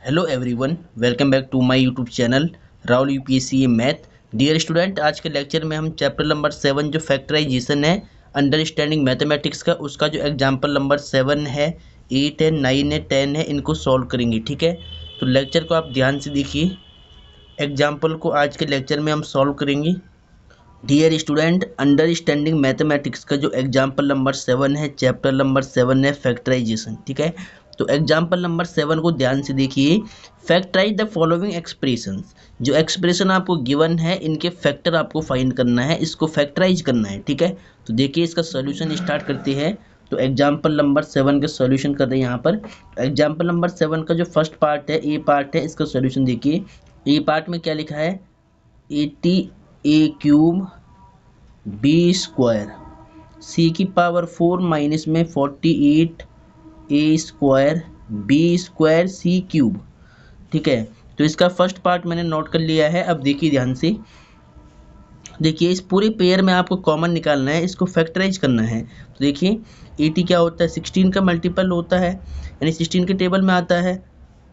Hello everyone, welcome back to my YouTube channel Rahul UPSC math. Dear student, आज के lecture में हम chapter number 7 जो फैक्टराइजेशन है अंडरस्टैंडिंग मैथमेटिक्स का, उसका जो एग्जांपल नंबर 7 है, 8 है, 9 है, 10 है, इनको सॉल्व करेंगे। ठीक है, तो लेक्चर को आप ध्यान से देखिए। एग्जाम्पल को आज के लेक्चर में हम सॉल्व करेंगे। डियर स्टूडेंट, अंडरस्टैंडिंग मैथमेटिक्स का जो एग्जाम्पल नंबर 7 है, चैप्टर नंबर 7 है फैक्टराइजेशन। ठीक है, तो एग्जाम्पल नंबर 7 को ध्यान से देखिए। Factorise the following expressions. जो एक्सप्रेशन आपको गिवन है, इनके फैक्टर आपको फाइंड करना है, इसको फैक्टराइज करना है। ठीक है, तो देखिए इसका सॉल्यूशन स्टार्ट करते हैं। तो एग्जाम्पल नंबर 7 का सॉल्यूशन कर रहे हैं यहाँ पर। एग्जाम्पल नंबर 7 का जो फर्स्ट पार्ट है, ए पार्ट है, इसका सॉल्यूशन देखिए। ए पार्ट में क्या लिखा है, 80 ए क्यूब बी स्क्वायर सी की पावर 4 माइनस में 48 ए स्क्वायर बी स्क्वायर सी क्यूब। ठीक है, तो इसका फर्स्ट पार्ट मैंने नोट कर लिया है। अब देखिए ध्यान से, देखिए इस पूरे पेयर में आपको कॉमन निकालना है, इसको फैक्टराइज करना है। तो देखिए 80 क्या होता है, 16 का मल्टीपल होता है, यानी 16 के टेबल में आता है,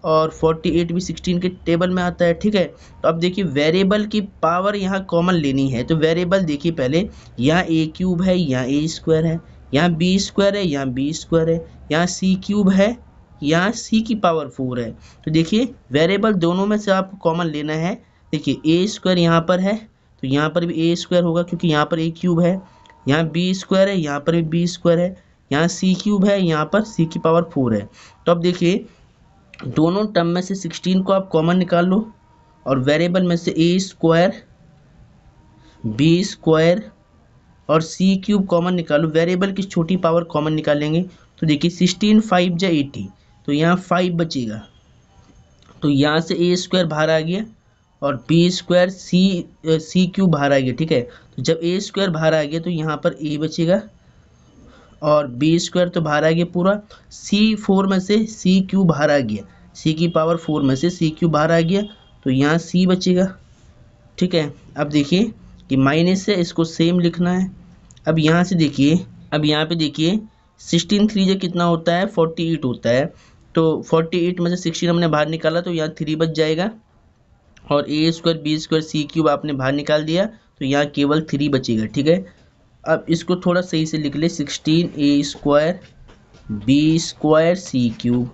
और 48 भी 16 के टेबल में आता है। ठीक है, तो अब देखिए वेरिएबल की पावर यहाँ कॉमन लेनी है। तो वेरिएबल देखिए पहले, यहाँ ए क्यूब है, यहाँ ए स्क्वायर है, यहाँ बी स्क्वायर है, यहाँ बी स्क्वायर है, यहाँ सी क्यूब है, यहाँ सी की पावर 4 है। तो देखिए वेरिएबल दोनों में से आपको कॉमन लेना है। देखिए ए स्क्वायर यहाँ पर है, तो यहाँ पर भी ए स्क्वायर होगा क्योंकि यहाँ पर ए क्यूब है, यहाँ बी स्क्वायर है, यहाँ पर भी बी स्क्वायर है, यहाँ सी क्यूब है, यहाँ पर सी की पावर 4 है। तो अब देखिए दोनों टर्म में से 16 को आप कॉमन निकाल लो, और वेरिएबल में से ए स्क्वायर बी स्क्वायर और सी क्यूब कॉमन निकालो। वेरिएबल की छोटी पावर कॉमन निकालेंगे, तो देखिए 16 5 जा 80, तो यहाँ 5 बचेगा, तो यहाँ से ए स्क्वायर बाहर आ गया और बी स्क्वायर सी क्यूब बाहर आ गया। ठीक है, तो जब ए स्क्वायर बाहर आ गया तो यहाँ पर ए बचेगा और बी स्क्वायर तो बाहर आ गया पूरा, सी 4 में से सी क्यूब बाहर आ गया, सी की पावर 4 में से सी क्यूब बाहर आ गया, तो यहाँ सी बचेगा। ठीक है, अब देखिए कि माइनस से इसको सेम लिखना है। अब यहाँ से देखिए, अब यहाँ पे देखिए 16 3 जो कितना होता है, 48 होता है। तो 48 में से 16 हमने बाहर निकाला, तो यहाँ 3 बच जाएगा, और ए स्क्वायर बी स्क्वायर सी क्यूब आपने बाहर निकाल दिया, तो यहाँ केवल 3 बचेगा। ठीक है, अब इसको थोड़ा सही से लिख ले, 16 ए स्क्वायर बी स्क्वायर सी क्यूब,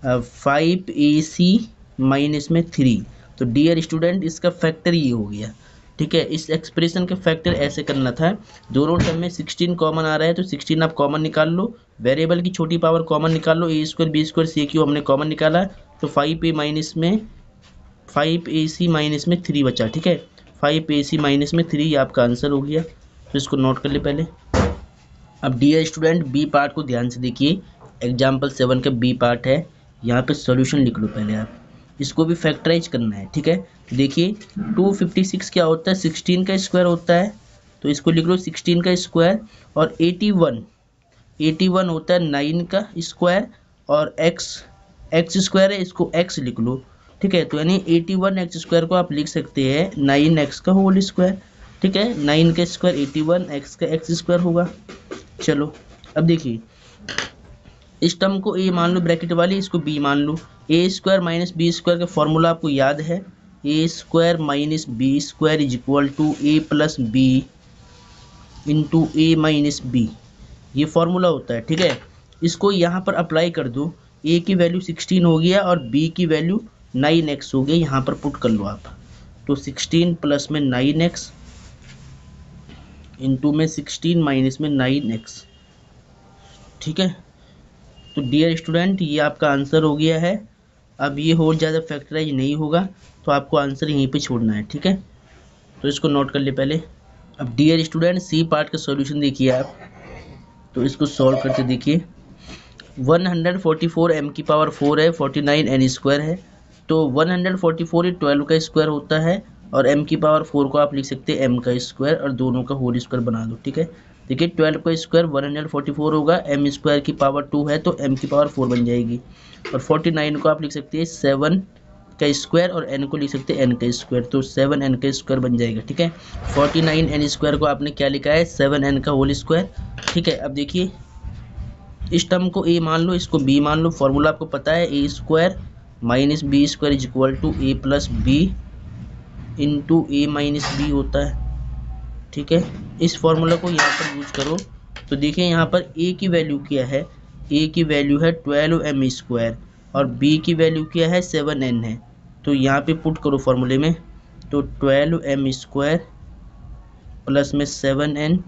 अब 5 ए सी माइनस में 3। तो डियर स्टूडेंट, इसका फैक्टर ये हो गया। ठीक है, इस एक्सप्रेशन के फैक्टर ऐसे करना था। दोनों टर्म में 16 कॉमन आ रहा है, तो 16 आप कॉमन निकाल लो, वेरिएबल की छोटी पावर कॉमन निकाल लो, A square B square C cube हमने कॉमन निकाला, तो 5 ए माइनस में 5 ए सी माइनस में 3 बचा। ठीक है, 5 ए सी माइनस में 3 आपका आंसर हो गया। तो इसको नोट कर ले पहले। अब डियर स्टूडेंट, बी पार्ट को ध्यान से देखिए। एग्जाम्पल 7 का बी पार्ट है, यहाँ पे सॉल्यूशन लिख लो पहले आप, इसको भी फैक्टराइज करना है। ठीक है, देखिए 256 क्या होता है, 16 का स्क्वायर होता है, तो इसको लिख लो 16 का स्क्वायर, और 81 होता है 9 का स्क्वायर, और एक्स स्क्वायर है, इसको एक्स लिख लो। ठीक है, तो यानी 81 एक्स स्क्वायर को आप लिख सकते हैं 9x का होल स्क्वायर। ठीक है, 9 का स्क्वायर 81, एक्स का एक्स स्क्वायर होगा। चलो अब देखिए, इस टर्म को ए मान लो ब्रैकेट वाली, इसको बी मान लो। A square minus B square का फॉर्मूला आपको याद है, A square minus B square is equal to A plus B into A minus B, ये फॉर्मूला होता है। ठीक है, इसको यहाँ पर अप्लाई कर दो, ए की वैल्यू 16 हो गया और बी की वैल्यू 9x हो गया, यहाँ पर पुट कर लो आप। तो 16 प्लस में 9x इंटू में 16 माइनस में 9x। ठीक है, तो डियर स्टूडेंट, ये आपका आंसर हो गया है। अब ये और ज़्यादा फैक्टराइज नहीं होगा, तो आपको आंसर यहीं पे छोड़ना है। ठीक है, तो इसको नोट कर ले पहले। अब डियर स्टूडेंट, सी पार्ट का सॉल्यूशन देखिए आप, तो इसको सॉल्व करते देखिए। 144 m की पावर 4 है, 49 n स्क्वायर है, तो 144 ये 12 का स्क्वायर होता है, और m की पावर 4 को आप लिख सकते हैं m का स्क्वायर, और दोनों का होल स्क्वायर बना दो। ठीक है, देखिए 12 का स्क्वायर 144 होगा, m स्क्वायर की पावर 2 है, तो m की पावर 4 बन जाएगी, और 49 को आप लिख सकते हैं 7 का स्क्वायर, और n को लिख सकते हैं n का स्क्वायर, तो 7n का स्क्वायर बन जाएगा। ठीक है, 49n स्क्वायर को आपने क्या लिखा है, 7n का होल स्क्वायर। ठीक है, अब देखिए इस टर्म को a मान लो, इसको b मान लो, फॉर्मूला आपको पता है, A square minus B square is equal to A plus B into A minus B होता है। ठीक है, इस फॉर्मूला को यहाँ पर यूज करो तो देखिए यहाँ पर ए की वैल्यू क्या है, ए की वैल्यू है 12m² और बी की वैल्यू क्या है 7n है। तो यहाँ पे पुट करो फॉर्मूले में, तो 12m² प्लस में 7n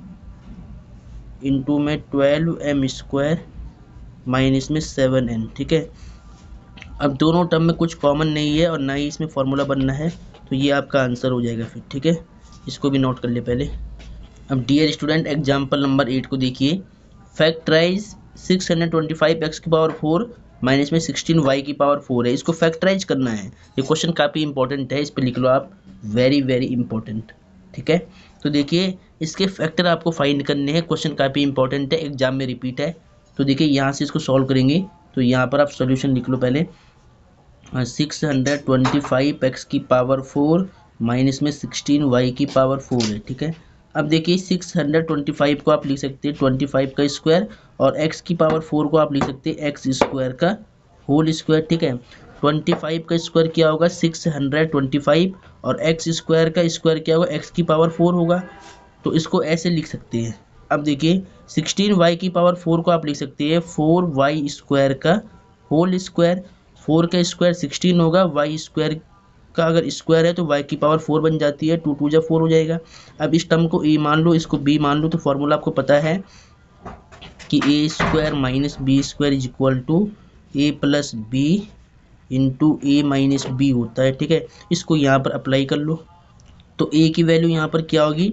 इंटू में 12m² माइनस में 7n। ठीक है, अब दोनों टर्म में कुछ कॉमन नहीं है और ना ही इसमें फॉर्मूला बनना है, तो ये आपका आंसर हो जाएगा फिर। ठीक है, इसको भी नोट कर ले पहले। अब डियर स्टूडेंट एग्जाम्पल नंबर 8 को देखिए। फैक्टराइज 625x की पावर 4 माइनस में 16y की पावर 4 है, इसको फैक्टराइज करना है। ये क्वेश्चन काफ़ी इंपॉर्टेंट है, इस पर लिख लो आप, वेरी वेरी इंपॉर्टेंट। ठीक है, तो देखिए इसके फैक्टर आपको फाइंड करने हैं, क्वेश्चन काफ़ी इंपॉर्टेंट है, एग्जाम में रिपीट है। तो देखिए यहाँ से इसको सॉल्व करेंगे, तो यहाँ पर आप सोल्यूशन लिख लो पहले। 625x की पावर 4 माइनस में 16y की पावर 4 है। ठीक है, अब देखिए 625 को आप लिख सकते हैं 25 का स्क्वायर और x की पावर 4 को आप लिख सकते हैं x स्क्वायर का होल स्क्वायर। ठीक है, 25 का स्क्वायर क्या होगा 625 और x स्क्वायर का स्क्वायर क्या होगा x की पावर 4 होगा, तो इसको ऐसे लिख सकते हैं। अब देखिए 16y की पावर 4 को आप लिख सकते हैं 4y स्क्वायर का होल स्क्वायर। 4 का स्क्वायर 16 होगा, y स्क्वायर का अगर स्क्वायर है तो y की पावर 4 बन जाती है, 2 2 जा 4 हो जाएगा। अब इस टर्म को a मान लो, इसको b मान लो, तो फॉर्मूला आपको पता है कि A square minus B square is equal to A plus B into A minus B होता है। ठीक है, इसको यहाँ पर अप्लाई कर लो, तो a की वैल्यू यहाँ पर क्या होगी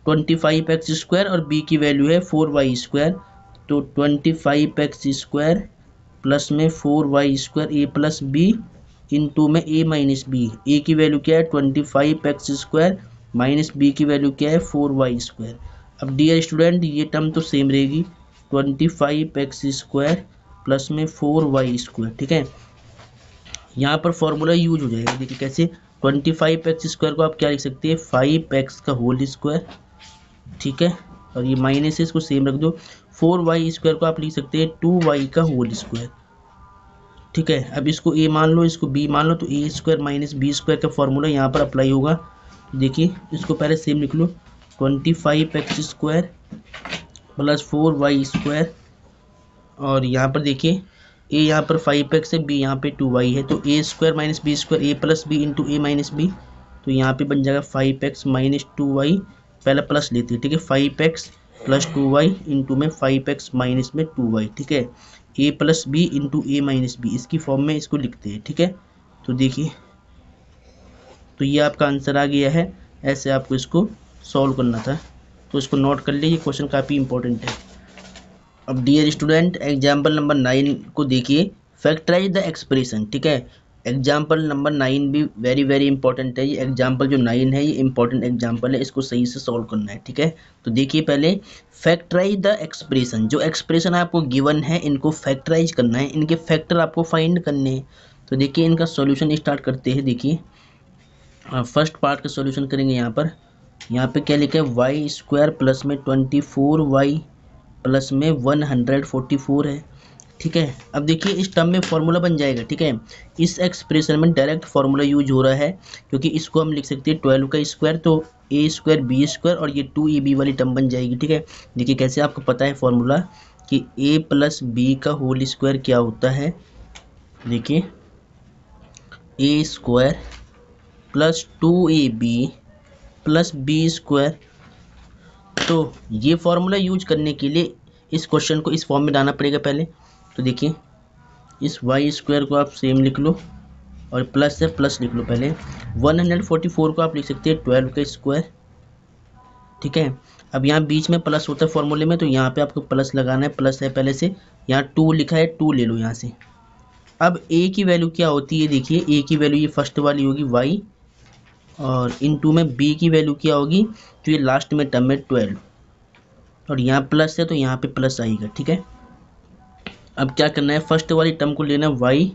25x स्क्वायर और b की वैल्यू है 4y स्क्वायर, तो 25x स्क्वायर प्लस में 4y स्क्वायर ए प्लस बी इंटू में ए माइनस बी। ए की वैल्यू क्या है 25x स्क्वायर माइनस बी की वैल्यू क्या है 4y स्क्वायर। अब डियर स्टूडेंट ये टर्म तो सेम रहेगी, 25x स्क्वायर प्लस में 4y स्क्वायर। ठीक है, यहाँ पर फॉर्मूला यूज हो जाएगा, देखिए कैसे 25x स्क्वायर को आप क्या लिख सकते हैं 5x का होल स्क्वायर। ठीक है, और ये माइनस है इसको सेम रख दो। 4y स्क्वायर को आप लिख सकते हैं 2y का होल स्क्वायर। ठीक है, अब इसको a मान लो, इसको b मान लो, तो a square minus B square का फॉर्मूला यहाँ पर अप्लाई होगा। देखिए इसको पहले सेम लिख लो, 25x square plus 4y square और यहाँ पर देखिए a यहाँ पर 5x है, b यहाँ पे 2y है, तो a square minus B square a plus B into A minus b, तो यहाँ पे बन जाएगा 5x माइनस 2y, पहला प्लस लेते हैं। ठीक है, 5x प्लस 2y इंटू में 5x माइनस में 2y। ठीक है, a plus B into A minus b, इसकी फॉर्म में इसको लिखते हैं। ठीक है, तो देखिए तो ये आपका आंसर आ गया है, ऐसे आपको इसको सॉल्व करना था, तो इसको नोट कर लीजिए, क्वेश्चन काफ़ी इंपॉर्टेंट है। अब डियर स्टूडेंट एग्जाम्पल नंबर 9 को देखिए, फैक्टराइज द एक्सप्रेशन। ठीक है, एग्जाम्पल नंबर 9 भी वेरी वेरी इंपॉर्टेंट है। ये एग्जाम्पल जो 9 है ये इंपॉर्टेंट एग्जाम्पल है, इसको सही से सॉल्व करना है। ठीक है, तो देखिए पहले फैक्टराइज द एक्सप्रेशन, जो एक्सप्रेशन आपको गिवन है इनको फैक्टराइज करना है, इनके फैक्टर आपको फाइंड करने हैं। तो देखिए इनका सॉल्यूशन स्टार्ट करते हैं। देखिए फर्स्ट पार्ट का सॉल्यूशन करेंगे। यहाँ पे क्या लिखा है वाई स्क्वायर प्लस में 24y प्लस में 144 है। ठीक है, अब देखिए इस टर्म में फॉर्मूला बन जाएगा। ठीक है, इस एक्सप्रेशन में डायरेक्ट फार्मूला यूज हो रहा है, क्योंकि इसको हम लिख सकते हैं 12 का स्क्वायर, तो ए स्क्वायर बी स्क्वायर और ये 2ab वाली टर्म बन जाएगी। ठीक है, देखिए कैसे आपको पता है फॉर्मूला कि a प्लस बी का होल स्क्वायर क्या होता है। देखिए A square plus 2ab plus B square, तो ये फॉर्मूला यूज करने के लिए इस क्वेश्चन को इस फॉर्म में लाना पड़ेगा पहले। तो देखिए इस वाई स्क्वायर को आप सेम लिख लो और प्लस से प्लस लिख लो पहले। 144 को आप लिख सकते हैं 12 का स्क्वायर। ठीक है, अब यहाँ बीच में प्लस होता है फॉर्मूले में, तो यहाँ पे आपको प्लस लगाना है, प्लस है पहले से, यहाँ 2 लिखा है 2 ले लो यहाँ से। अब a की वैल्यू क्या होती है, देखिए a की वैल्यू ये फर्स्ट वाली होगी y और इनटू में b की वैल्यू क्या होगी, तो ये लास्ट में टर्म है 12 और यहाँ प्लस है तो यहाँ पे प्लस आएगा। ठीक है, अब क्या करना है फर्स्ट वाली टर्म को लेना y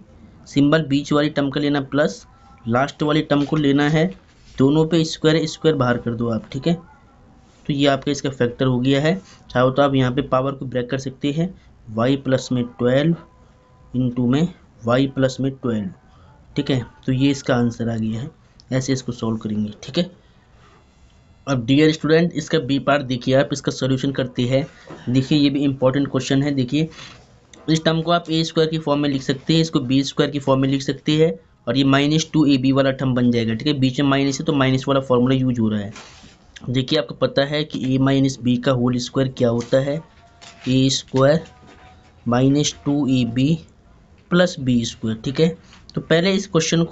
सिंबल, बीच वाली टर्म का लेना प्लस, लास्ट वाली टर्म को लेना है, दोनों पे स्क्वायर है, स्क्वायर बाहर कर दो आप। ठीक है, तो ये आपका इसका फैक्टर हो गया है। चाहो तो आप यहाँ पे पावर को ब्रेक कर सकते हैं, y प्लस में 12 इंटू में y प्लस में 12 ठीक है, तो ये इसका आंसर आ गया है। ऐसे इसको सॉल्व करेंगे, ठीक है। अब डियर स्टूडेंट, इसका बी पार्ट देखिए, आप इसका सॉल्यूशन करते हैं। देखिए ये भी इंपॉर्टेंट क्वेश्चन है। देखिए इस टर्म को आप ए स्क्वायर की फॉर्म में लिख सकते हैं, इसको बी स्क्वायर की फॉर्म में लिख सकते हैं, और ये -2ab वाला टर्म बन जाएगा, ठीक है। बीच में माइनस है तो माइनस वाला फॉर्मूला यूज हो रहा है। देखिए आपको पता है कि a माइनस बी का होल स्क्वायर क्या होता है, A square -2ab plus B square, ठीक है। तो पहले इस क्वेश्चन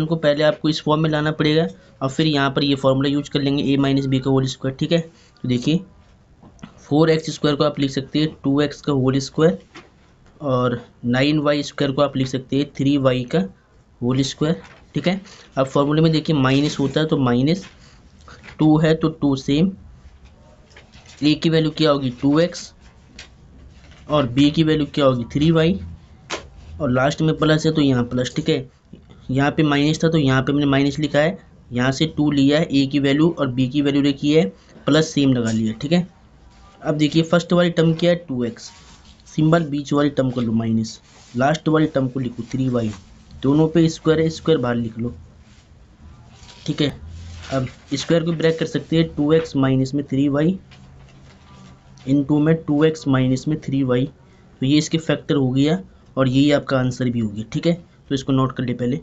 को पहले आपको इस फॉर्म में लाना पड़ेगा, और फिर यहाँ पर ये फॉर्मूला यूज कर लेंगे a माइनस बी का होल स्क्वायर, ठीक है। तो देखिए 4x स्क्वायर को आप लिख सकते हैं 2x का होल स्क्वायर, और 9y स्क्वायर को आप लिख सकते हैं 3y का होल स्क्वायर, ठीक है। अब फॉर्मूले में देखिए माइनस होता है तो -2 है तो 2 सेम, a की वैल्यू क्या होगी 2x, और b की वैल्यू क्या होगी 3y, और लास्ट में प्लस है तो यहाँ प्लस, ठीक है। यहाँ पे माइनस था तो यहाँ पे मैंने माइनस लिखा है, यहाँ से 2 लिया है, a की वैल्यू और b की वैल्यू लिखी है, प्लस सेम लगा लिया, ठीक है। अब देखिए फर्स्ट वाली टर्म क्या है 2x, सिंबल बीच वाली टर्म को लो माइनस, लास्ट वाली टर्म को लिखो 3y, दोनों पे स्क्वायर है, स्क्वायर बाहर लिख लो, ठीक है। अब स्क्वायर को ब्रेक कर सकते हैं, 2x माइनस में 3y इनटू में 2x माइनस में 3y, तो ये इसके फैक्टर हो गया, और यही आपका आंसर भी हो गया, ठीक है। तो इसको नोट कर ले पहले।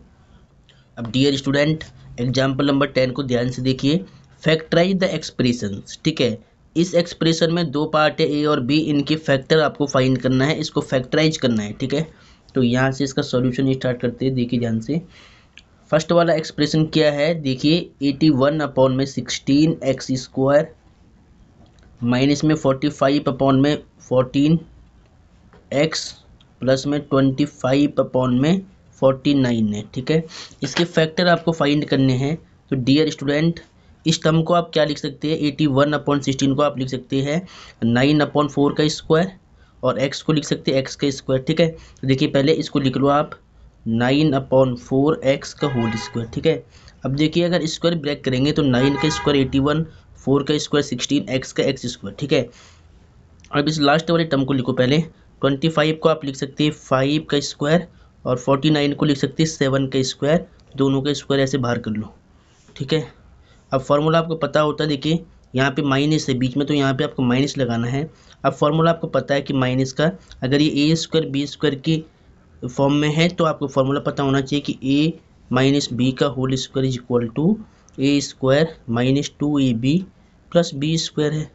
अब डियर स्टूडेंट, एग्जाम्पल नंबर 10 को ध्यान से देखिए। फैक्टराइज द एक्सप्रेशंस, ठीक है। इस एक्सप्रेशन में दो पार्ट है, ए और बी, इनके फैक्टर आपको फाइंड करना है, इसको फैक्टराइज करना है, ठीक है। तो यहाँ से इसका सॉल्यूशन स्टार्ट करते हैं, देखिए ध्यान से। फर्स्ट वाला एक्सप्रेशन क्या है, देखिए 81/16 एक्स स्क्वायर माइनस में 45/14 एक्स प्लस में 25/49 है, ठीक है। इसके फैक्टर आपको फाइंड करने हैं। तो डियर स्टूडेंट, इस टर्म को आप क्या लिख सकते हैं, 81/16 को आप लिख सकते हैं 9/4 का स्क्वायर, और x को लिख सकते हैं x का स्क्वायर, ठीक है। तो देखिए पहले इसको लिख लो आप 9/4 x का होल स्क्वायर, ठीक है। अब देखिए अगर स्क्वायर ब्रेक करेंगे तो 9 का स्क्वायर 81, 4 का स्क्वायर 16, x का x स्क्वायर, ठीक है। अब इस लास्ट वाले टर्म को लिखो पहले, 25 को आप लिख सकते हैं 5 का स्क्वायर, और 49 को लिख सकते हैं 7 का स्क्वायर, दोनों का स्क्वायर ऐसे बाहर कर लो, ठीक है। अब फार्मूला आपको पता होता है, देखिए यहाँ पे माइनस है बीच में, तो यहाँ पे आपको माइनस लगाना है। अब फार्मूला आपको पता है कि माइनस का, अगर ये ए स्क्वायर बी स्क्वायर की फॉर्म में है तो आपको फार्मूला पता होना चाहिए कि a माइनस बी का whole square is equal to a square -2ab plus B square है,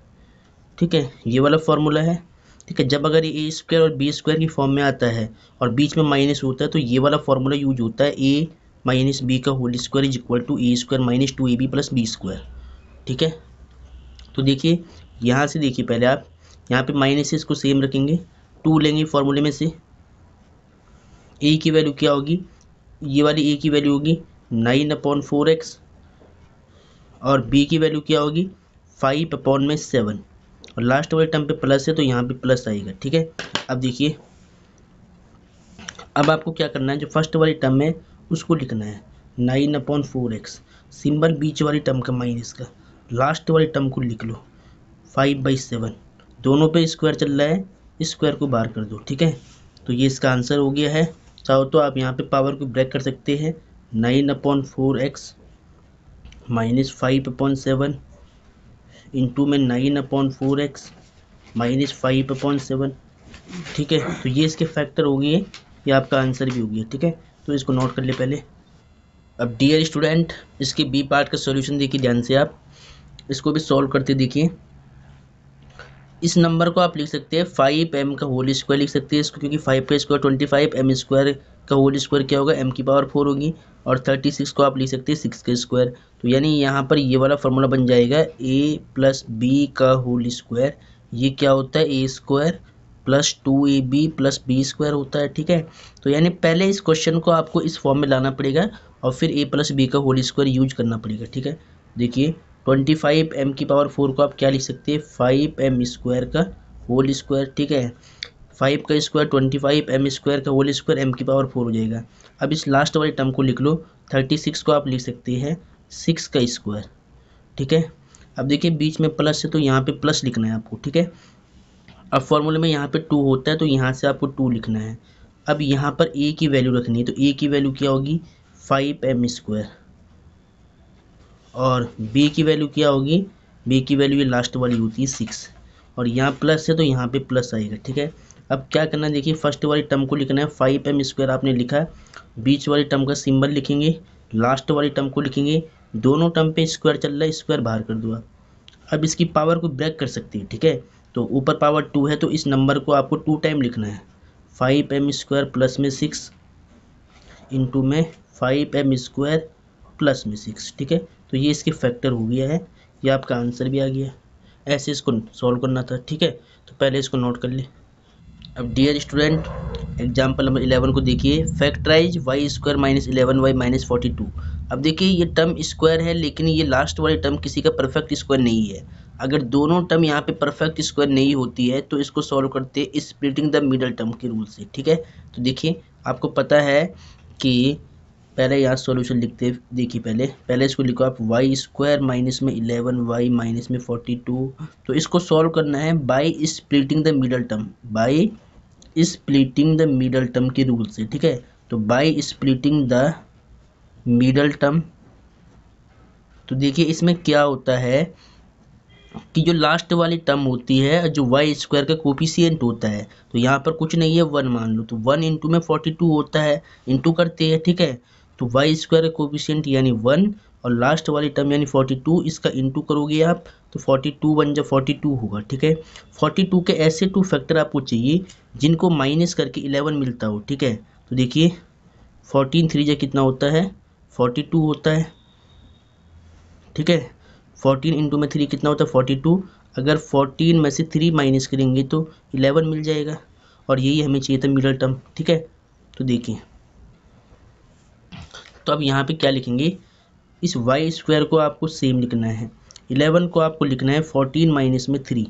ठीक है। ये वाला फार्मूला है, ठीक है। जब अगर ये ए स्क्वायर और बी स्क्वायर की फॉर्म में आता है और बीच में माइनस होता है तो ये वाला फार्मूला यूज होता है, a माइनस बी का whole square is equal to a square -2ab plus B square, ठीक है। तो देखिए यहाँ से देखिए पहले आप यहाँ पे माइनस इसको सेम रखेंगे, 2 लेंगे फार्मूले में से, a की वैल्यू क्या होगी, ये वाली a की वैल्यू होगी 9/4x, और b की वैल्यू क्या होगी 5/7, और लास्ट वाले टर्म पे प्लस है तो यहाँ पे प्लस आएगा, ठीक है। अब देखिए अब आपको क्या करना है, जो फर्स्ट वाली टर्म है उसको लिखना है 9/4x, सिंबल बीच वाली टर्म का माइनस का, लास्ट वाली टर्म को लिख लो 5/7, दोनों पे स्क्वायर चल रहा है, स्क्वायर को बाहर कर दो, ठीक है। तो ये इसका आंसर हो गया है। चाहो तो आप यहाँ पे पावर को ब्रेक कर सकते हैं, 9/4x माइनस 5/7 इंटू में 9/4x माइनस 5/7, ठीक है। तो ये इसके फैक्टर हो गए, ये आपका आंसर भी हो गया, ठीक है। तो इसको नोट कर ले पहले। अब डियर स्टूडेंट, इसके बी पार्ट का सॉल्यूशन देखिए ध्यान से, आप इसको भी सॉल्व करते देखिए। इस नंबर को आप लिख सकते हैं 5m का होल स्क्वायर लिख सकते हैं इसको, क्योंकि 5 का स्क्वायर 25, m स्क्वायर का होल स्क्वायर क्या होगा m की पावर 4 होगी, और 36 को आप लिख सकते हैं 6 का स्क्वायर। तो यानी यहाँ पर ये वाला फॉर्मूला बन जाएगा a प्लस बी का होल स्क्वायर, ये क्या होता है a square plus 2ab plus B square होता है, ठीक है। तो यानी पहले इस क्वेश्चन को आपको इस फॉर्म में लाना पड़ेगा, और फिर a प्लस बी का होल स्क्वायर यूज करना पड़ेगा, ठीक है। देखिए 25 m की पावर 4 को आप क्या लिख सकते हैं 5m स्क्वायर का होल स्क्वायर, ठीक है। 5 का स्क्वायर 25, m स्क्वायर का होल स्क्वायर m की पावर 4 हो जाएगा। अब इस लास्ट वाले टर्म को लिख लो, 36 को आप लिख सकते हैं 6 का स्क्वायर, ठीक है। अब देखिए बीच में प्लस है तो यहाँ पे प्लस लिखना है आपको, ठीक है। अब फॉर्मूले में यहाँ पे 2 होता है तो यहाँ से आपको 2 लिखना है। अब यहाँ पर ए की वैल्यू रखनी है, तो ए की वैल्यू क्या होगी 5m², और बी की वैल्यू क्या होगी, बी की वैल्यू ये लास्ट वाली होती है 6, और यहाँ प्लस है तो यहाँ पे प्लस आएगा। ठीक है, अब क्या करना है, देखिए फर्स्ट वाली टर्म को लिखना है 5m² आपने लिखा, बीच वाली टर्म का सिंबल लिखेंगे, लास्ट वाली टर्म को लिखेंगे, दोनों टर्म पे स्क्वायर चल रहा है, स्क्वायर बाहर कर दो आप। अब इसकी पावर को ब्रेक कर सकते हैं। ठीक है, तो ऊपर पावर 2 है तो इस नंबर को आपको 2 टाइम लिखना है, 5m² प्लस में 6 इंटू में 5m² प्लस में 6। ठीक है, तो ये इसके फैक्टर हो गया है, ये आपका आंसर भी आ गया। ऐसे इसको सॉल्व करना था। ठीक है, तो पहले इसको नोट कर ले। अब डियर स्टूडेंट, एग्जाम्पल नंबर 11 को देखिए, factorise y² minus 11y minus 42। अब देखिए ये टर्म स्क्वायर है, लेकिन ये लास्ट वाली टर्म किसी का परफेक्ट स्क्वायर नहीं है। अगर दोनों टर्म यहाँ पे परफेक्ट स्क्वायर नहीं होती है तो इसको सॉल्व करते हैं स्प्लिटिंग द मिडल टर्म के रूल से। ठीक है, तो देखिए आपको पता है कि पहले यहाँ सॉल्यूशन लिखते, देखिए पहले इसको लिखो आप y² माइनस में 11y माइनस में 42। तो इसको सॉल्व करना है bye splitting the middle term, bye splitting the middle term के रूल से। ठीक है, तो bye splitting the middle term, तो देखिए इसमें क्या होता है कि जो लास्ट वाली टर्म होती है, जो y² का कोफिशिएंट होता है, तो यहाँ पर कुछ नहीं है 1 मान लो, तो 1 इंटू में 42 होता है, इंटू करते हैं। ठीक है, तो y² का कोफिशिएंट यानी 1 और लास्ट वाली टर्म यानी 42, इसका इंटू करोगे आप तो 42 1 जब 42 होगा। ठीक है, 42 के ऐसे 2 फैक्टर आपको चाहिए जिनको माइनस करके 11 मिलता हो। ठीक है, तो देखिए 14 3 जा कितना होता है 42 होता है। ठीक है, 14 इंटू में 3 कितना होता है 42, अगर 14 में से 3 माइनस करेंगे तो 11 मिल जाएगा, और यही हमें चाहिए था मिडल टर्म। ठीक है, तो देखिए, तो अब यहाँ पे क्या लिखेंगे, इस y² को आपको सेम लिखना है, 11 को आपको लिखना है 14 माइनस में 3,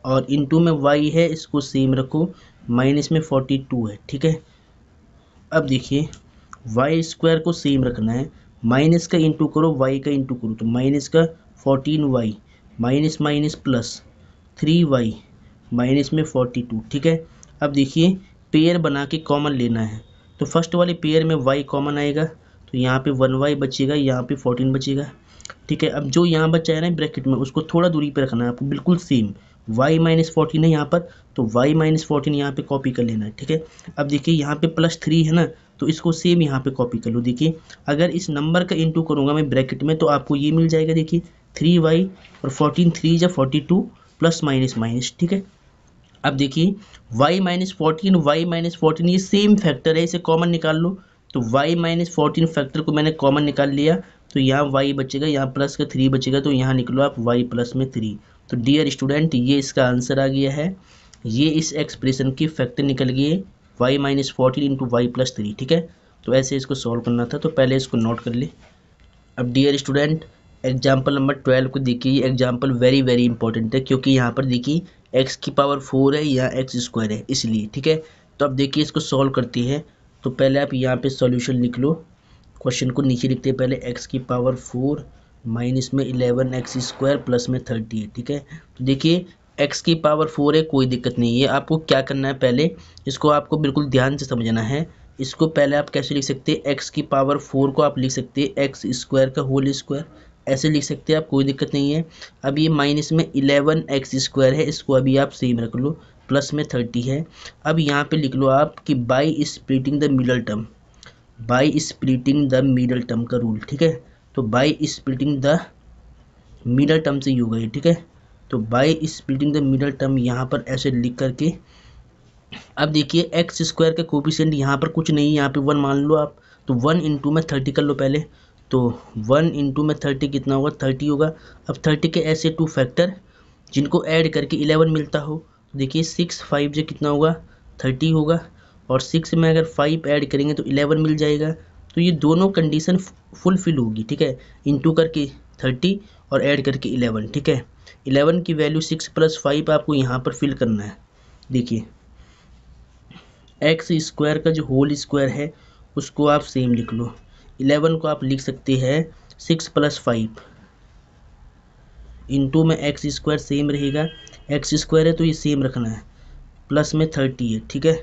और इंटू में y है इसको सेम रखो, माइनस में 42 है। ठीक है, अब देखिए y² को सेम रखना है, माइनस का इंटू करो, y का इंटू करो, तो माइनस का 14y minus minus plus 3y minus में 42। ठीक है, अब देखिए पेयर बना के कॉमन लेना है, तो फर्स्ट वाले पेयर में y कॉमन आएगा, तो यहाँ पे 1y बचेगा, यहाँ पे 14 बचेगा। ठीक है, अब जो यहाँ बचा है ना ब्रैकेट में, उसको थोड़ा दूरी पे रखना है आपको, बिल्कुल सेम y माइनस 14 है यहाँ पर, तो y माइनस 14 यहाँ पे कॉपी कर लेना है। ठीक है, अब देखिए यहाँ पे +3 है ना, तो इसको सेम यहाँ पे कॉपी कर लो। देखिए अगर इस नंबर का इंटू करूँगा मैं ब्रैकेट में, तो आपको ये मिल जाएगा, देखिए 3y और 14 3 जा 42 प्लस माइनस माइनस। ठीक है, अब देखिए y माइनस 14 ये सेम फैक्टर है, इसे कॉमन निकाल लो, तो y माइनस 14 फैक्टर को मैंने कॉमन निकाल लिया, तो यहाँ y बचेगा, यहाँ प्लस का 3 बचेगा, तो यहाँ निकलो आप y प्लस में 3। तो डियर स्टूडेंट, ये इसका आंसर आ गया है, ये इस एक्सप्रेशन की फैक्टर निकल गई है y minus 14 into Y plus 3। ठीक है, तो ऐसे इसको सॉल्व करना था, तो पहले इसको नोट कर ले। अब डियर स्टूडेंट, एग्जाम्पल नंबर 12 को देखिए, ये एग्जाम्पल वेरी वेरी इंपॉर्टेंट है, क्योंकि यहाँ पर देखिए x की पावर 4 है या x² है इसलिए। ठीक है, तो अब देखिए इसको सॉल्व करती है, तो पहले आप यहाँ पे सॉल्यूशन लिख लो, क्वेश्चन को नीचे लिखते हैं पहले, x की पावर 4 माइनस में 11x² प्लस में 30 है। ठीक है, तो देखिए x की पावर 4 है, कोई दिक्कत नहीं है, आपको क्या करना है, पहले इसको आपको बिल्कुल ध्यान से समझना है। इसको पहले आप कैसे लिख सकते हैं, x की पावर 4 को आप लिख सकते हैं x² का होल स्क्वायर, ऐसे लिख सकते हैं आप, कोई दिक्कत नहीं है। अब ये माइनस में 11x² है, इसको अभी आप सेम रख लो, प्लस में 30 है। अब यहाँ पे लिख लो आप कि bye splitting the middle term, bye splitting the middle term का रूल। ठीक है, तो bye splitting the middle term से ही होगा ये। ठीक है, तो bye splitting the middle term यहाँ पर ऐसे लिख करके, अब देखिए x² का कोफिशिएंट यहाँ पर कुछ नहीं है, यहाँ पे 1 मान लो आप, तो 1 इंटू में 30 कर लो पहले, तो 1 इंटू में 30 कितना होगा 30 होगा। अब 30 के ऐसे 2 फैक्टर जिनको ऐड करके 11 मिलता हो, तो देखिए 6 5 से कितना होगा 30 होगा, और 6 में अगर 5 ऐड करेंगे तो 11 मिल जाएगा। तो ये दोनों कंडीशन फुलफिल होगी। ठीक है, इंटू करके 30 और ऐड करके 11। ठीक है, 11 की वैल्यू 6 + 5 आपको यहाँ पर फिल करना है। देखिए x² का जो होल स्क्वायर है उसको आप सेम लिख लो, 11 को आप लिख सकते हैं 6 + 5 इंटू में x² सेम रहेगा, x² है तो ये सेम रखना है, प्लस में 30 है। ठीक है,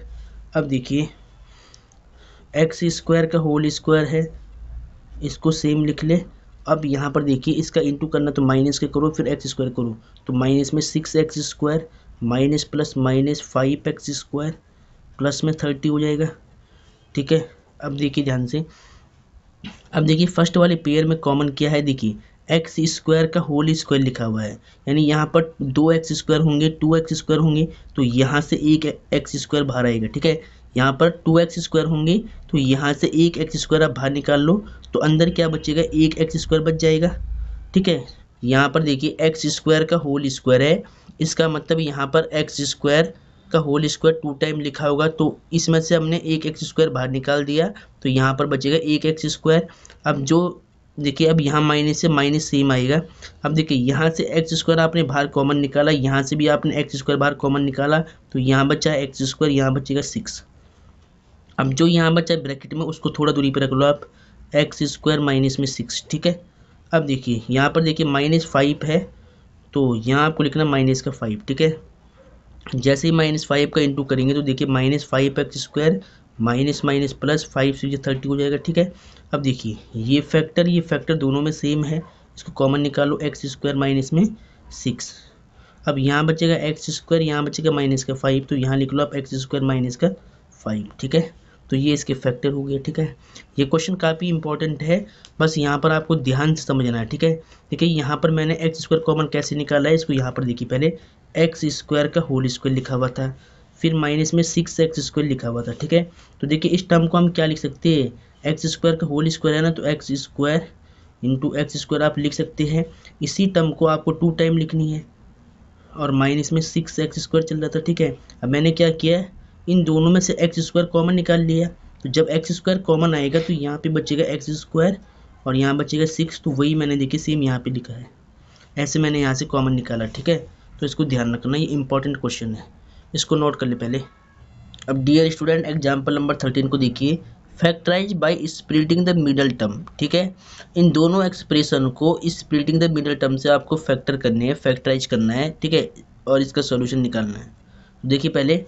अब देखिए एक्स स्क्वायर का होल स्क्वायर है, इसको सेम लिख ले। अब यहाँ पर देखिए इसका इंटू करना तो माइनस के करो, फिर एक्स स्क्वायर करो, तो माइनस में 6x square minus plus minus 5x square plus में 30 हो जाएगा। ठीक है, अब देखिए ध्यान से, अब देखिए फर्स्ट वाले पेयर में कॉमन क्या है, देखिए एक्स स्क्वायर का होल स्क्वायर लिखा हुआ है, यानी यहाँ पर 2x स्क्वायर होंगे, 2x स्क्वायर होंगे, तो यहाँ से एक एक्स स्क्वायर बाहर आएगा। ठीक है, यहाँ पर 2x स्क्वायर होंगे तो यहाँ से एक एक्स स्क्वायर आप बाहर निकाल लो, तो अंदर क्या बचेगा, एक एक्स स्क्वायर बच जाएगा। ठीक है, यहाँ पर देखिए एक्स स्क्वायर का होल स्क्वायर है, इसका मतलब यहाँ पर एक्स स्क्वायर का होल स्क्वायर 2 टाइम लिखा होगा, तो इसमें से हमने एक एक्स स्क्वायर बाहर निकाल दिया, तो यहाँ पर बचेगा एक एक्स स्क्वायर। अब जो देखिए अब यहाँ माइनस से माइनस सेम आएगा। अब देखिए यहाँ से एक्स स्क्वायर आपने बाहर कॉमन निकाला, यहाँ से भी आपने एक्स स्क्वायर बाहर कॉमन निकाला, तो यहाँ बचा एक्स स्क्वायर, यहाँ बचेगा 6। अब जो यहाँ बचा ब्रैकेट में उसको थोड़ा दूरी पर रख लो आप, एक्स स्क्वायर माइनस में 6। ठीक है, अब देखिए यहाँ पर देखिए -5 है, तो यहाँ आपको लिखना -5। ठीक है, जैसे ही -5 का इंटू करेंगे तो देखिए -5x square minus minus plus 5 से 30 हो जाएगा। ठीक है, अब देखिए ये फैक्टर दोनों में सेम है, इसको कॉमन निकालो, एक्स स्क्वायर माइनस में 6। अब यहाँ बचेगा एक्स स्क्वायर, यहाँ बचेगा -5, तो यहाँ लिख लो आप एक्स स्क्वायर -5। ठीक है, तो ये इसके फैक्टर हो गए। ठीक है, ये क्वेश्चन काफ़ी इंपॉर्टेंट है, बस यहाँ पर आपको ध्यान से समझना है। ठीक है, देखिए यहाँ पर मैंने एक्स स्क्वायर कॉमन कैसे निकाला है, इसको यहाँ पर देखिए, पहले एक्स स्क्वायर का होल स्क्वायर लिखा हुआ था, फिर माइनस में 6x स्क्वायर लिखा हुआ था। ठीक है, तो देखिए इस टर्म को हम क्या लिख सकते हैं, एक्स स्क्वायर का होल स्क्वायर है ना, तो x square into x square आप लिख सकते हैं। इसी टर्म को आपको 2 टाइम लिखनी है, और माइनस में 6x स्क्वायर चल रहा था। ठीक है, अब मैंने क्या किया, इन दोनों में से एक्स स्क्वायर कॉमन निकाल लिया, तो जब एक्स स्क्वायर कॉमन आएगा तो यहाँ पे बचेगा एक्स स्क्वायर और यहाँ बचेगा 6, तो वही मैंने देखिए सेम यहाँ पे लिखा है, ऐसे मैंने यहाँ से कॉमन निकाला। ठीक है, तो इसको ध्यान रखना, ये इंपॉर्टेंट क्वेश्चन है, इसको नोट कर ले पहले। अब डियर स्टूडेंट एग्जाम्पल नंबर 13 को देखिए, factorise by splitting the middle term. ठीक है, इन दोनों एक्सप्रेशन को स्प्लिटिंग द मिडल टर्म से आपको फैक्टर करने हैं, फैक्टराइज करना है। ठीक है, और इसका सॉल्यूशन निकालना है। देखिए पहले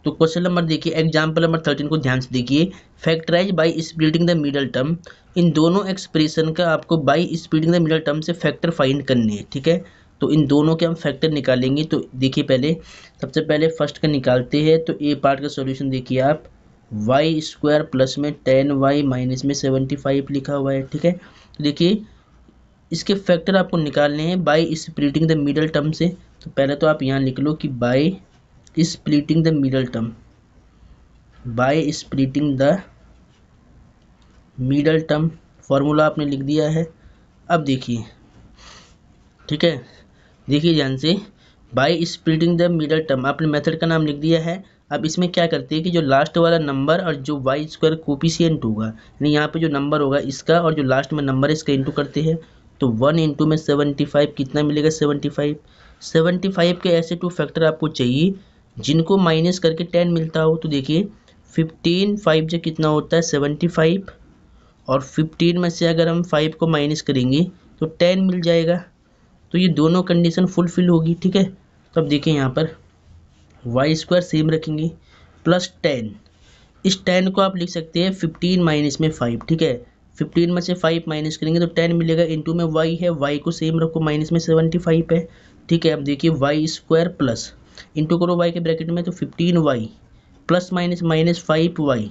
तो क्वेश्चन नंबर देखिए, एग्जाम्पल नंबर 13 को ध्यान से देखिए, factorise by splitting the middle term, इन दोनों एक्सप्रेशन का आपको by splitting the middle term से फैक्टर फाइंड करने हैं। ठीक है, तो इन दोनों के हम फैक्टर निकालेंगे, तो देखिए पहले सबसे पहले फर्स्ट का निकालते हैं, तो ए पार्ट का सॉल्यूशन देखिए आप, वाई स्क्वायर प्लस में 10y माइनस में 75 लिखा हुआ है। ठीक है, तो देखिए इसके फैक्टर आपको निकालने हैं bye splitting the middle term से, तो पहले तो आप यहाँ लिख लो कि bye splitting the middle term, bye splitting the middle term, formula आपने लिख दिया है। अब देखिए, ठीक है, देखिए ध्यान से, bye splitting the middle term आपने मेथड का नाम लिख दिया है। अब इसमें क्या करते हैं कि जो लास्ट वाला नंबर और जो वाई स्क्वायर कोफिशिएंट होगा, यानी यहाँ पे जो नंबर होगा इसका और जो लास्ट में नंबर है इसका इंटू करते हैं, तो 1 इंटू में 75 कितना मिलेगा, 75 के ऐसे 2 फैक्टर आपको चाहिए जिनको माइनस करके 10 मिलता हो। तो देखिए 15 5 से कितना होता है 75, और 15 में से अगर हम 5 को माइनस करेंगे तो 10 मिल जाएगा, तो ये दोनों कंडीशन फुलफिल होगी। ठीक है, तो अब देखिए यहाँ पर वाई स्क्वायर सेम रखेंगे प्लस 10, इस 10 को आप लिख सकते हैं 15 माइनस में 5। ठीक है, 15 में से 5 माइनस करेंगे तो 10 मिलेगा, इंटू में वाई है, वाई को सेम रखो, माइनस में 75 है। ठीक है, अब देखिए वाई स्क्वायर प्लस इंटू करो वाई के ब्रैकेट में, तो 15y plus minus minus 5y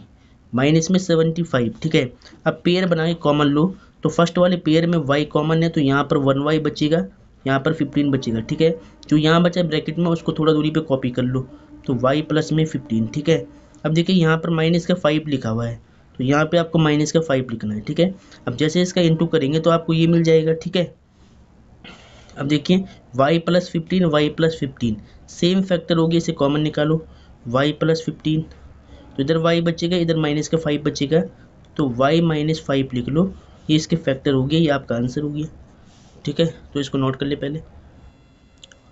minus में 75। ठीक है, अब पेयर बना के कॉमन लो, तो फर्स्ट वाले पेयर में y कॉमन है, तो यहाँ पर 1y बचेगा, यहाँ पर 15 बचेगा। ठीक है, जो यहाँ बचा ब्रैकेट में उसको थोड़ा दूरी पे कॉपी कर लो, तो y प्लस में 15। ठीक है, अब देखिए यहाँ पर माइनस का 5 लिखा हुआ है, तो यहाँ पे आपको माइनस का 5 लिखना है। ठीक है, अब जैसे इसका इंटू करेंगे तो आपको ये मिल जाएगा। ठीक है, अब देखिए y plus 15 y plus 15 same factor होगी, इसे कॉमन निकालो, y प्लस 15, तो इधर y बचेगा, इधर माइनस का 5 बचेगा, तो y माइनस 5 लिख लो, ये इसके फैक्टर हो गया, ये आपका आंसर हो गया। ठीक है, तो इसको नोट कर ले पहले।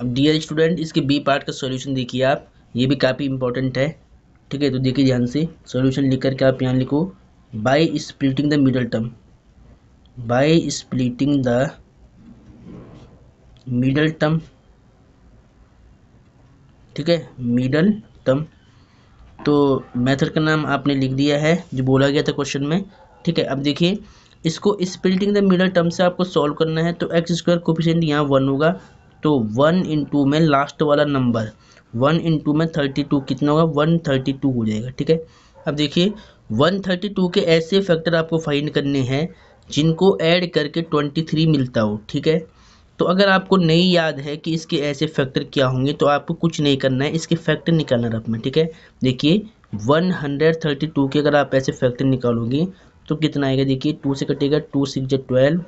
अब डियर स्टूडेंट इसके बी पार्ट का सॉल्यूशन देखिए आप, ये भी काफ़ी इंपॉर्टेंट है। ठीक है, तो देखिए ध्यान से, सॉल्यूशन लिख करके आप यहाँ लिखो, bye splitting the middle term, bye splitting the middle term. ठीक है, मिडल टर्म, तो मेथड का नाम आपने लिख दिया है जो बोला गया था क्वेश्चन में, ठीक है। अब देखिए इसको स्प्लिटिंग द मिडल टर्म से आपको सॉल्व करना है। तो एक्स स्क्वायर कोफिशिएंट यहाँ 1 होगा, तो 1 इंटू में लास्ट वाला नंबर 1 इंटू में 32 कितना होगा, 132 हो जाएगा, ठीक है। अब देखिए 132 के ऐसे फैक्टर आपको फाइंड करने हैं जिनको ऐड करके 23 मिलता हो, ठीक है। तो अगर आपको नहीं याद है कि इसके ऐसे फैक्टर क्या होंगे तो आपको कुछ नहीं करना है, इसके फैक्टर निकालना रफ में, ठीक है। देखिए 132 के अगर आप ऐसे फैक्टर निकालोगे तो कितना आएगा, देखिए 2 से कटेगा, 2 6 जा 12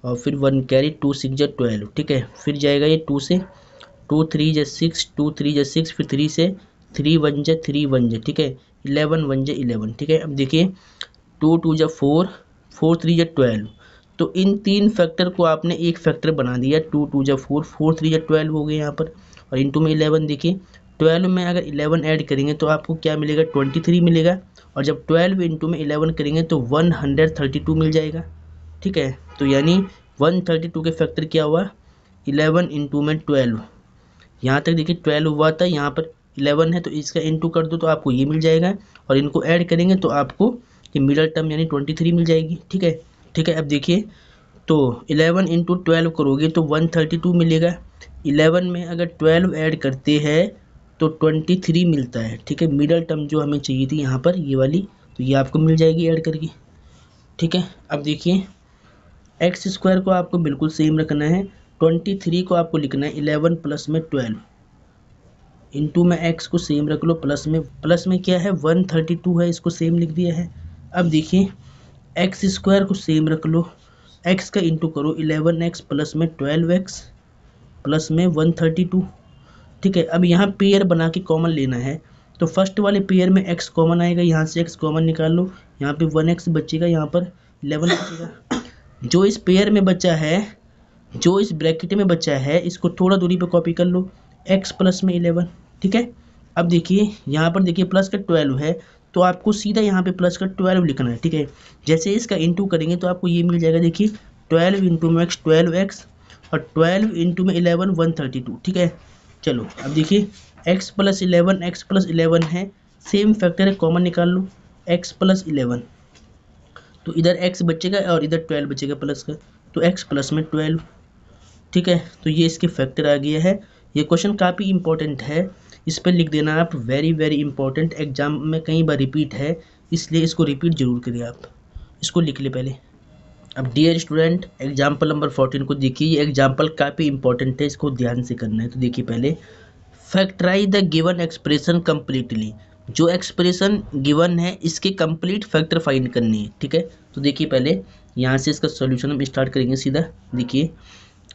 और फिर 1 कैरी, 2 6 जा 12, ठीक है। फिर जाएगा ये 2 से, 2 3 जा 6, 2 3 जा 6, फिर 3 से 3 1 जा 3 1 जा, ठीक है। 11 1 जा 11, ठीक है। अब देखिए 2 2 जा 4, 4 3 जा 12, तो इन तीन फैक्टर को आपने एक फैक्टर बना दिया। 2 2 जा 4, 4 3 जा 12 हो गए यहाँ पर, और इंटू में 11। देखिए 12 में अगर 11 ऐड करेंगे तो आपको क्या मिलेगा, 23 मिलेगा, और जब 12 इंटू में 11 करेंगे तो 132 मिल जाएगा, ठीक है। तो यानी 132 के फैक्टर क्या हुआ, 11 इंटू में 12, यहाँ तक देखिए 12 हुआ था, यहाँ पर 11 है तो इसका इंटू कर दो तो आपको ये मिल जाएगा, और इनको ऐड करेंगे तो आपको ये मिडल टर्म यानी 23 मिल जाएगी, ठीक है। ठीक है, अब देखिए तो 11 इंटू 12 करोगे तो 132 मिलेगा। 11 में अगर 12 ऐड करते हैं तो 23 मिलता है, ठीक है। मिडल टर्म जो हमें चाहिए थी यहाँ पर ये वाली, तो ये आपको मिल जाएगी ऐड करके, ठीक है। अब देखिए एक्स स्क्वायर को आपको बिल्कुल सेम रखना है, 23 को आपको लिखना है 11 प्लस में 12, इंटू में एक्स को सेम रख लो, प्लस में क्या है 132 है, इसको सेम लिख दिया है। अब देखिए एक्स स्क्वायर को सेम रख लो, एक्स का इंटू करो 11x प्लस में 12x प्लस में 132, ठीक है। अब यहाँ पेयर बना के कॉमन लेना है, तो फर्स्ट वाले पेयर में x कॉमन आएगा, यहाँ से x कॉमन निकाल लो, यहाँ पे 1x बचेगा, यहाँ पर 11 बचेगा। जो इस पेयर में बचा है, जो इस ब्रैकेट में बचा है, इसको थोड़ा दूरी पे कॉपी कर लो, x प्लस में 11, ठीक है। अब देखिए यहाँ पर देखिए प्लस का 12 है, तो आपको सीधा यहाँ पे प्लस का 12 लिखना है, ठीक है। जैसे इसका इंटू करेंगे तो आपको ये मिल जाएगा, देखिए 12 इंटू में एक्स 12x और 12 इंटू में 11 132, ठीक है। चलो अब देखिए x प्लस 11 x प्लस 11 है, सेम फैक्टर है, कॉमन निकाल लो, x प्लस 11, तो इधर x बचेगा और इधर 12 बचेगा प्लस का, तो x प्लस में 12, ठीक है। तो ये इसके फैक्टर आ गया है। ये क्वेश्चन काफ़ी इंपॉर्टेंट है, इस पर लिख देना आप, वेरी वेरी इंपॉर्टेंट, एग्जाम में कई बार रिपीट है, इसलिए इसको रिपीट जरूर करिए आप, इसको लिख ले पहले। अब डियर स्टूडेंट एग्जाम्पल नंबर 14 को देखिए, ये एग्जाम्पल काफ़ी इंपॉर्टेंट है, इसको ध्यान से करना है। तो देखिए पहले factorise the given expression completely, जो एक्सप्रेशन गिवन है इसके कंप्लीट फैक्टर फाइंड करनी है, ठीक है। तो देखिए पहले यहाँ से इसका सॉल्यूशन हम स्टार्ट करेंगे सीधा। देखिए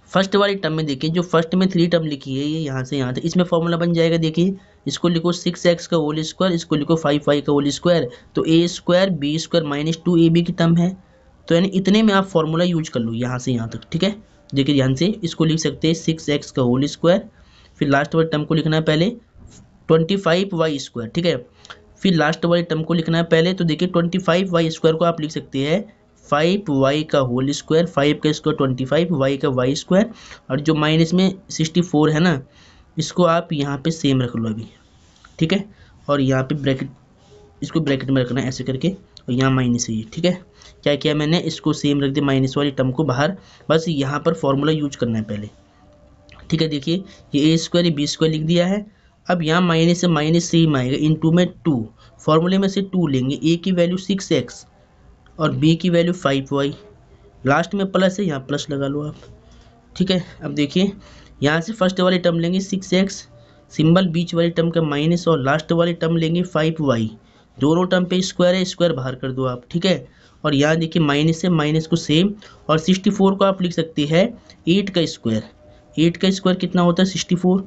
फर्स्ट वाली टर्म में देखिए, जो फर्स्ट में 3 टर्म लिखी है ये यहाँ से यहाँ तक, इसमें फॉर्मूला बन जाएगा। देखिए इसको लिखो 6x का होल स्क्वायर, इसको लिखो 5y का होल स्क्वायर, तो a square b square minus 2ab की टर्म है, तो यानी इतने में आप फॉर्मूला यूज कर लो यहाँ से यहाँ तक, ठीक है। देखिए ध्यान से इसको लिख सकते हैं 6x का होल स्क्वायर, फिर लास्ट वाली टर्म को लिखना है पहले 25y स्क्वायर, ठीक है। फिर लास्ट वाली टर्म को लिखना है पहले, तो देखिए 25y स्क्वायर को आप लिख सकते हैं 5y का होल स्क्वायर, 5 का स्क्वायर 25, y का y स्क्वायर, और जो माइनस में 64 है ना, इसको आप यहाँ पे सेम रख लो अभी, ठीक है। और यहाँ पे ब्रैकेट, इसको ब्रैकेट में रखना है ऐसे करके, और यहाँ माइनस है ये, ठीक है। क्या किया मैंने, इसको सेम रख दिया, माइनस वाली टर्म को बाहर, बस यहाँ पर फॉर्मूला यूज करना है पहले, ठीक है। देखिए ये a स्क्वायर ये b स्क्वायर लिख दिया है। अब यहाँ माइनस से माइनस सेम आएगा, इंटू में 2, फॉर्मूले में से 2 लेंगे, a की वैल्यू 6x और b की वैल्यू 5y, लास्ट में प्लस है, यहाँ प्लस लगा लो आप, ठीक है। अब देखिए यहाँ से फर्स्ट वाली टर्म लेंगे 6x, सिंबल बीच वाली टर्म का माइनस, और लास्ट वाली टर्म लेंगे 5y, दोनों टर्म पे स्क्वायर है, स्क्वायर बाहर कर दो आप, ठीक है। और यहाँ देखिए माइनस से माइनस को सेम, और 64 को आप लिख सकते हैं 8 का स्क्वायर, 8 का स्क्वायर कितना होता है 64,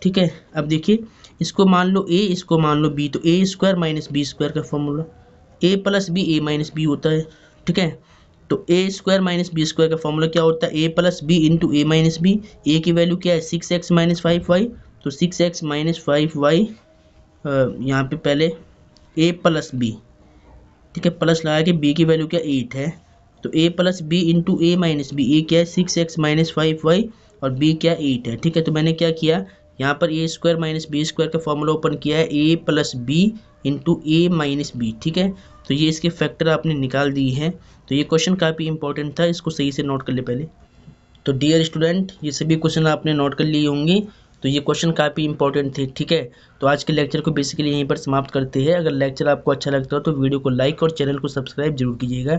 ठीक है। अब देखिए इसको मान लो a, इसको मान लो b, तो a square minus b square का formula, a plus B A minus B होता है, ठीक है। तो a square minus B square का फॉर्मूला क्या होता है, a plus B into A minus B, ए की वैल्यू क्या है 6x माइनस 5y, तो 6x माइनस 5y, यहाँ पे पहले a प्लस बी, ठीक है, प्लस लगा के b की वैल्यू क्या 8 है, तो a plus B into A minus B, A क्या है 6x माइनस 5y और b क्या 8 है, ठीक है। तो मैंने क्या किया, यहाँ पर ए स्क्वायर माइनस बी स्क्वायर का फॉर्मूला ओपन किया है ए प्लस बी इंटू ए माइनस बी, ठीक है। तो ये इसके फैक्टर आपने निकाल दी है। तो ये क्वेश्चन काफ़ी इंपॉर्टेंट था, इसको सही से नोट कर ले पहले। तो डियर स्टूडेंट, ये सभी क्वेश्चन आपने नोट कर लिए होंगे। तो ये क्वेश्चन काफ़ी इंपॉर्टेंट थे, ठीक है। तो आज के लेक्चर को बेसिकली यहीं पर समाप्त करते हैं। अगर लेक्चर आपको अच्छा लगता हो तो वीडियो को लाइक और चैनल को सब्सक्राइब जरूर कीजिएगा।